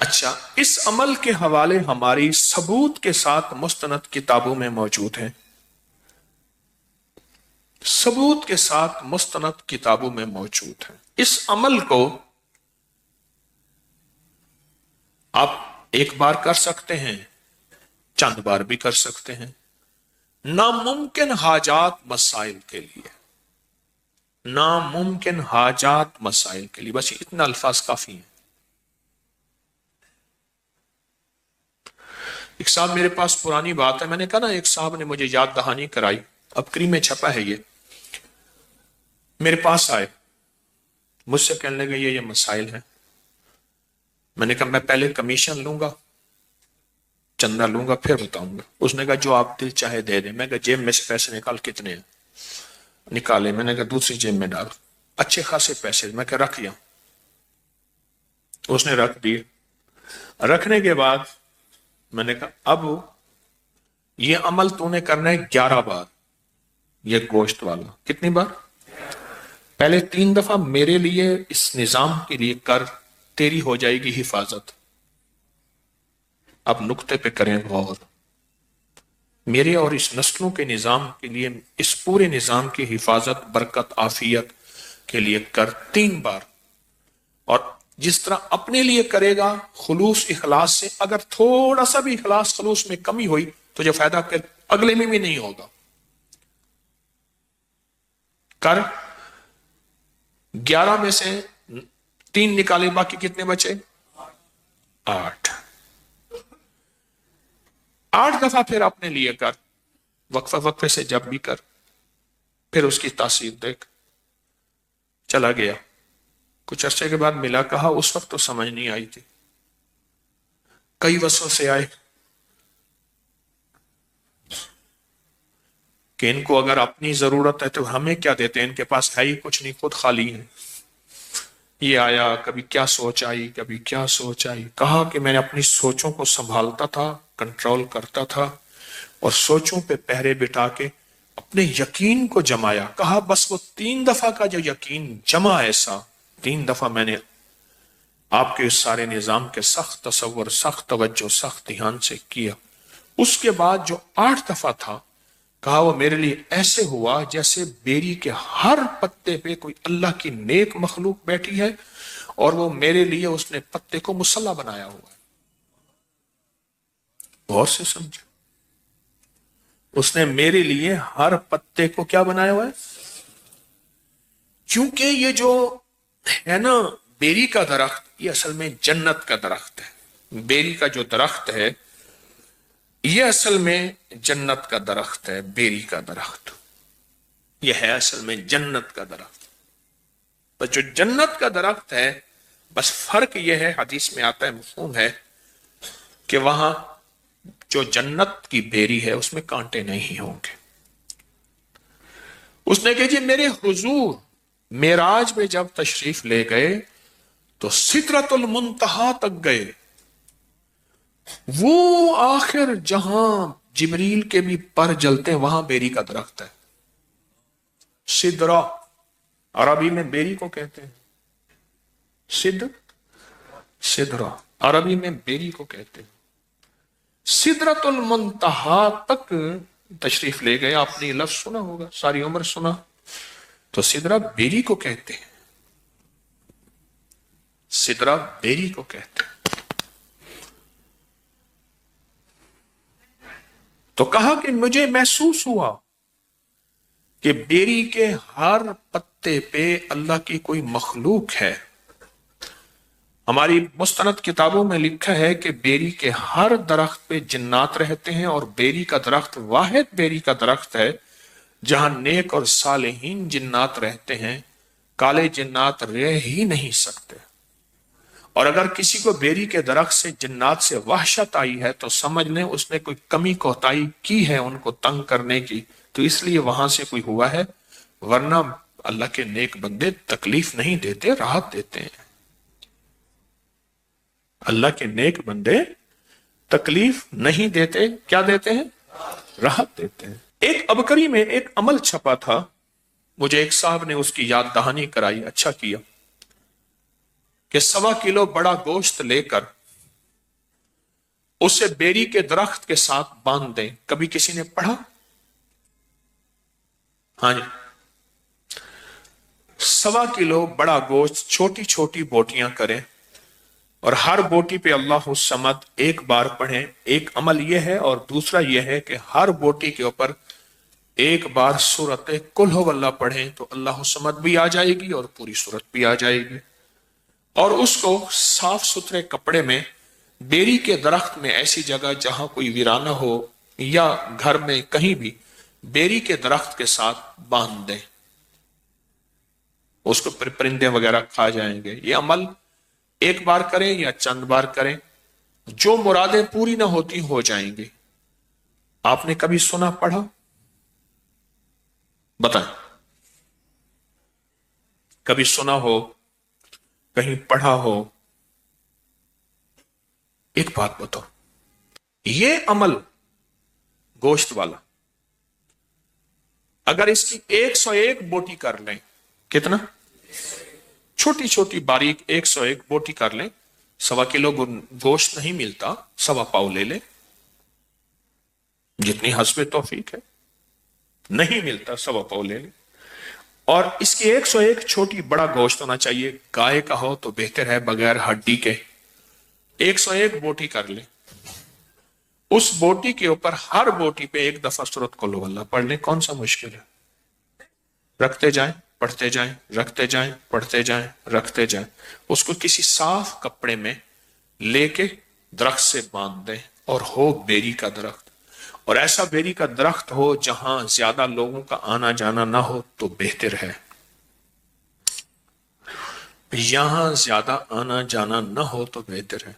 اچھا، اس عمل کے حوالے ہماری ثبوت کے ساتھ مستند کتابوں میں موجود ہیں، ثبوت کے ساتھ مستند کتابوں میں موجود ہیں۔ اس عمل کو آپ ایک بار کر سکتے ہیں، چند بار بھی کر سکتے ہیں، ناممکن حاجات مسائل کے لیے، ناممکن حاجات مسائل کے لیے، بس اتنا الفاظ کافی ہیں۔ ایک صاحب میرے پاس پرانی بات ہے، میں نے کہا نا ایک صاحب نے مجھے یاد دہانی کرائی، اب کری میں چھپا ہے، یہ میرے پاس آئے، مجھ سے کہنے لگے یہ مسائل ہیں۔ میں نے کہا میں پہلے کمیشن لوں گا، چندہ لوں گا، پھر بتاؤں گا۔ اس نے کہا جو آپ دل چاہے دے دیں۔ میں کہا جیب میں سے پیسے نکال، کتنے ہیں؟ نکالے۔ میں نے کہا دوسری جیب میں ڈال، اچھے خاصے پیسے۔ میں کہا رکھ یہاں۔ اس نے رکھ دیے۔ رکھنے کے بعد میں نے کہا اب یہ عمل تو نے کرنا ہے 11 بار، یہ گوشت والا۔ کتنی بار؟ پہلے 3 دفعہ میرے لیے اس نظام کے لیے کر، تیری ہو جائے گی حفاظت۔ اب نقطے پہ کریں غور، میرے اور اس نسلوں کے نظام کے لیے، اس پورے نظام کی حفاظت، برکت، عافیت کے لیے کر 3 بار۔ اور جس طرح اپنے لیے کرے گا خلوص اخلاص سے، اگر تھوڑا سا بھی اخلاص خلوص میں کمی ہوئی تو جو فائدہ پھر اگلے میں بھی نہیں ہوگا۔ کر 11 میں سے 3 نکالے، باقی کتنے بچے؟ 8۔ 8 دفعہ پھر اپنے لیے کر، وقفہ وقفے سے جب بھی کر، پھر اس کی تاثیر دیکھ۔ چلا گیا، کچھ عرصے کے بعد ملا، کہا اس وقت تو سمجھ نہیں آئی تھی، کئی وسوسے آئے کہ ان کو اگر اپنی ضرورت ہے تو ہمیں کیا دیتے ہیں، ان کے پاس ہے ہی کچھ نہیں، خود خالی ہے۔ یہ آیا، کبھی کیا سوچ آئی، کبھی کیا سوچ آئی۔ کہا کہ میں نے اپنی سوچوں کو سنبھالتا تھا، کنٹرول کرتا تھا، اور سوچوں پہ پہرے بٹھا کے اپنے یقین کو جمایا۔ کہا بس وہ 3 دفعہ کا جو یقین جمع، ایسا 3 دفعہ میں نے آپ کے اس سارے نظام کے سخت تصور، سخت توجہ، سخت دھیان سے کیا۔ اس کے بعد جو 8 دفعہ تھا، کہا وہ میرے لیے ایسے ہوا جیسے بیری کے ہر پتے پہ کوئی اللہ کی نیک مخلوق بیٹھی ہے، اور وہ میرے لیے اس نے پتے کو مصلی بنایا ہوا ہے۔ غور سے سمجھو، اس نے میرے لیے ہر پتے کو کیا بنایا ہوا ہے؟ کیونکہ یہ جو ہے نا بیری کا درخت، یہ اصل میں جنت کا درخت ہے۔ بیری کا جو درخت ہے یہ اصل میں جنت کا درخت ہے۔ بیری کا درخت یہ ہے اصل میں جنت کا درخت۔ بس جو جنت کا درخت ہے، بس فرق یہ ہے، حدیث میں آتا ہے، مفہوم ہے، کہ وہاں جو جنت کی بیری ہے اس میں کانٹے نہیں ہوں گے۔ اس نے کہا جی میرے حضور معراج میں جب تشریف لے گئے تو سدرۃ المنتہا تک گئے، وہ آخر جہاں جبریل کے بھی پر جلتے ہیں، وہاں بیری کا درخت ہے۔ سدرہ عربی میں بیری کو کہتے ہیں، سدرہ عربی میں بیری کو کہتے ہیں۔ سدرۃ المنتہا تک تشریف لے گئے، آپ نے یہ لفظ سنا ہوگا، ساری عمر سنا، تو سدرہ بیری کو کہتے ہیں، سدرہ بیری کو کہتے ہیں۔ تو کہا کہ مجھے محسوس ہوا کہ بیری کے ہر پتے پہ اللہ کی کوئی مخلوق ہے۔ ہماری مستند کتابوں میں لکھا ہے کہ بیری کے ہر درخت پہ جنات رہتے ہیں، اور بیری کا درخت واحد بیری کا درخت ہے جہاں نیک اور صالحین جنات رہتے ہیں، کالے جنات رہ ہی نہیں سکتے۔ اور اگر کسی کو بیری کے درخت سے جنات سے وحشت آئی ہے تو سمجھ لیں اس نے کوئی کمی کوتاہی کی ہے ان کو تنگ کرنے کی، تو اس لیے وہاں سے کوئی ہوا ہے، ورنہ اللہ کے نیک بندے تکلیف نہیں دیتے، راحت دیتے ہیں۔ اللہ کے نیک بندے تکلیف نہیں دیتے، کیا دیتے ہیں؟ راحت دیتے ہیں۔ ایک ابکری میں ایک عمل چھپا تھا، مجھے ایک صاحب نے اس کی یاد دہانی کرائی، اچھا کیا، کہ 1.25 کلو بڑا گوشت لے کر اسے بیری کے درخت کے ساتھ باندھ دیں. کبھی کسی نے پڑھا؟ ہاں جی. 1.25 کلو بڑا گوشت چھوٹی چھوٹی بوٹیاں کریں اور ہر بوٹی پہ اللہ الصمد ایک بار پڑھیں. ایک عمل یہ ہے اور دوسرا یہ ہے کہ ہر بوٹی کے اوپر ایک بار سورت قل ہو اللہ پڑھیں تو اللہ الصمد بھی آ جائے گی اور پوری سورت بھی آ جائے گی. اور اس کو صاف ستھرے کپڑے میں بیری کے درخت میں ایسی جگہ جہاں کوئی ویرانہ ہو یا گھر میں کہیں بھی بیری کے درخت کے ساتھ باندھ دیں. اس کو پرندے وغیرہ کھا جائیں گے. یہ عمل ایک بار کریں یا چند بار کریں، جو مرادیں پوری نہ ہوتی ہو جائیں گی. آپ نے کبھی سنا پڑھا؟ بتائیں. کبھی سنا ہو، کہیں پڑھا ہو؟ ایک بات بتاؤ، یہ عمل گوشت والا اگر اس کی 101 بوٹی کر لیں، کتنا؟ چھوٹی چھوٹی باریک 101 بوٹی کر لیں. 1.25 کلو گوشت نہیں ملتا، 1.25 پاؤ لے لیں، جتنی حسب توفیق ہے. نہیں ملتا 1.25 پاؤ لے لیں. اور اس کی 101 چھوٹی بڑا گوشت ہونا چاہیے. گائے کا ہو تو بہتر ہے، بغیر ہڈی کے. 101 بوٹی کر لیں. اس بوٹی کے اوپر ہر بوٹی پہ ایک دفعہ سورۃ قل ہو اللہ پڑھ لیں. کون سا مشکل ہے؟ رکھتے جائیں، پڑھتے جائیں، رکھتے جائیں، پڑھتے جائیں، رکھتے جائیں. اس کو کسی صاف کپڑے میں لے کے درخت سے باندھ دیں اور ہو بیری کا درخت. اور ایسا بیری کا درخت ہو جہاں زیادہ لوگوں کا آنا جانا نہ ہو تو بہتر ہے. یہاں زیادہ آنا جانا نہ ہو تو بہتر ہے.